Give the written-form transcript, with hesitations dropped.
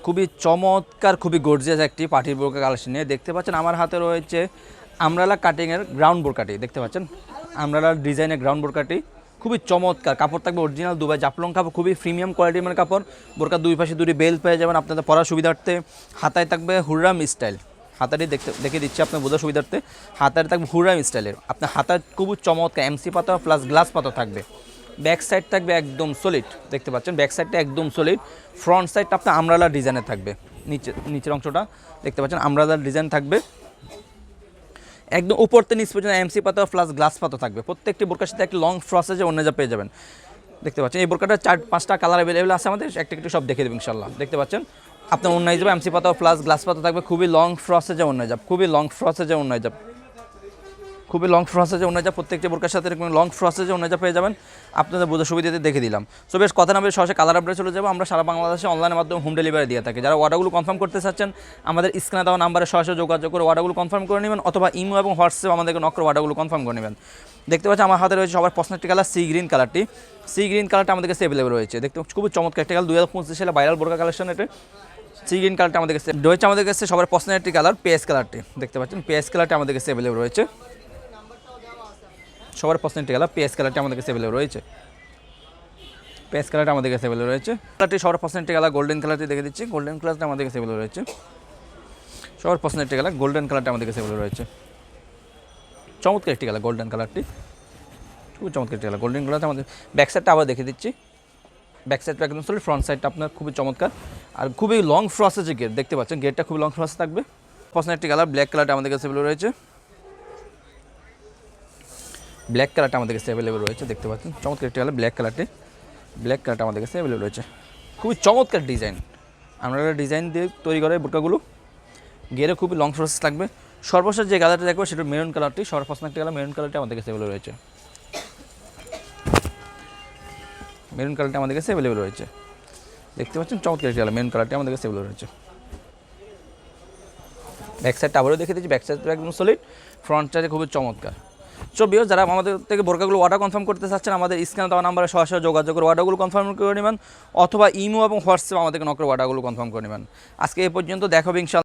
খুবই চমৎকার, খুবই গর্জিয়াস একটি পার্টির বোরকা কালেকশন নিয়ে দেখতে পাচ্ছেন। আমার হাতে রয়েছে আমরালা কাটিংয়ের গ্রাউন্ড বোরকাটি দেখতে পাচ্ছেন। আমরালার ডিজাইনের গ্রাউন্ড বোরকাটি খুবই চমৎকার, কাপড় থাকবে অরিজিনাল দুবাই জাফলং কাপড়, খুবই প্রিমিয়াম কোয়ালিটির মানে কাপড়। বোরকার দুই পাশে দুটি বেল্ট পেয়ে যাবেন আপনাদের পরার সুবিধার্থে। হাতায় থাকবে হুররাম স্টাইল, হাতাটি দেখে দিচ্ছি আপনার বোঝার সুবিধার্থে। হাতায় থাকবে হুররাম স্টাইলের, আপনার হাতায় খুবই চমৎকার এমসি পাতা প্লাস গ্লাস পাতা থাকবে। ব্যাক সাইড থাকবে একদম সলিড দেখতে পাচ্ছেন, ব্যাক সাইডটা একদম সলিড। ফ্রন্ট সাইডটা আপনার আমরালা ডিজাইনের থাকবে, নিচের অংশটা দেখতে পাচ্ছেন আমরালার ডিজাইন থাকবে। একদম উপরতে নিচ পর্যন্ত এমসি পাতা প্লাস গ্লাস পাতা থাকবে। প্রত্যেকটি বোরকার সাথে একটি লং ফ্রসেজে অন্য যা পেয়ে যাবেন দেখতে পাচ্ছেন। এই বোরকাটা 4-5টা কালার অ্যাভেলেবেল আছে আমাদের, একটা একটু সব দেখে দেবেন ইনশাল্লাহ। দেখতে পাচ্ছেন আপনার অন্য যাবে এমসি পাতা প্লাস গ্লাস পাতা থাকবে, খুবই লং ফ্রসেজে অন্য যাব, খুবই লং ফ্রসেজে অন্য যাব, খুবই লং ফ্রসেজে অন্য যাব। প্রত্যেকটি বোরকার সাথে এরকম লং ফ্রসেজে অন্য যা পেয়ে যাবেন, আপনাদের বোঝার সুবিধাতে দেখে দিলাম। সো বেশ কথা না বেশ সরাসরি কালার আপডেট চলে যাবো। আমরা সারা বাংলাদেশে অনলাইনের মাধ্যমে হোম ডেলিভারি দিয়ে থাকি। যারা অর্ডারগুলো কনফার্ম করতে চাচ্ছেন আমাদের স্ক্রিনে দেওয়া নাম্বারে সরাসরি যোগাযোগ করে অর্ডারগুলো কনফার্ম করে নেবেন, অথবা ইমো এবং হোয়াটসঅ্যাপ আমাদেরকে নক করে অর্ডারগুলো কনফার্ম করে নেবেন। দেখতে পাচ্ছেন আমার হাতে রয়েছে সবার পছন্দের একটি কালার সি গ্রিন কালারটি। সি গ্রিন কালারটা আমাদের কাছে অ্যাভেলেবল রয়েছে, দেখতে খুবই চমৎকার একটা কালার। 2025 সালে ভাইরাল বোরকা কালেকশন এটা। সি গ্রিন কালারটা আমাদের কাছে রয়েছে, আমাদের কাছে সবার পছন্দের একটি কালার পেঁয়াজ কালারটি দেখতে পাচ্ছেন। পেঁয়াজ কালারটা আমাদের কাছে অ্যাভেলেবল রয়েছে, সবার পছন্দের কালার পেঁয়াজ কালারটা আমাদের কাছে অ্যাভেলেবল রয়েছে। পেঁয়াজ কালারটা আমাদের কাছে অ্যাভেলেবল রয়েছে। কালারটি সবার পছন্দের কালার গোল্ডেন কালারটি দেখে দিচ্ছি, গোল্ডেন কালারটা আমাদের কাছে অ্যাভেলেবল রয়েছে। সবার পছন্দের কালার গোল্ডেন কালারটা আমাদের কাছে অ্যাভেলেবল রয়েছে। চমৎকার একটি কালার গোল্ডেন কালারটি, খুবই চমৎকার একটি কালার গোল্ডেন কালারটা আমাদের। ব্যাক সাইডটা আবার দেখে দিচ্ছি, ব্যাক সাইডটা একদম সলিড, ফ্রন্ট সাইডটা আপনার খুবই চমৎকার আর খুবই লং ফ্রসেজে গেট দেখতে পাচ্ছেন। গেটটা খুবই লং ফ্রসেজ থাকবে। পছন্দের একটি কালার ব্ল্যাক কালারটা আমাদের কাছে অ্যাভেলেবল রয়েছে, ব্ল্যাক কালারটা আমাদের কাছে অ্যাভেলেবল রয়েছে দেখতে পাচ্ছেন। চমৎকার একটি কালার ব্ল্যাক কালারটি, ব্ল্যাক কালারটা আমাদের কাছে অ্যাভেলেবল রয়েছে। খুবই চমৎকার ডিজাইন, আমরা ডিজাইন দিয়ে তৈরি করে বোরকাগুলো। গেরে খুবই লং প্রসেস থাকবে। সর্বশেষ যে কালারটা দেখবো সেটা মেরুন কালারটি, সবার পছন্দের একটি কালার মেরুন কালারটি আমাদের কাছে অ্যাভেলেবল রয়েছে। মেরুন কালারটি আমাদের কাছে অ্যাভেলেবল রয়েছে দেখতে পাচ্ছেন। চমৎকার একটি কালার মেরুন কালারটি আমাদের কাছে অ্যাভেলেবল রয়েছে। ব্যাক সাইডটা আবারও দেখে দিচ্ছি, ব্যাক সাইডটা একদম সলিড, ফ্রন্ট সাইডে খুবই চমৎকার। সো ভিউয়ার্স, যারা আমাদের থেকে বোরকাগুলো অর্ডার কনফার্ম করতে চাচ্ছেন আমাদের স্ক্রিনে দেওয়া নাম্বারে সরাসরি যোগাযোগ করে অর্ডারগুলো কনফার্ম করে নেবেন, অথবা ইমো এবং হোয়াটসঅ্যাপ আমাদেরকে নক করে অর্ডারগুলো কনফার্ম করে নেবেন। আজকে এই পর্যন্ত দেখা হবে ইনশাআল্লাহ।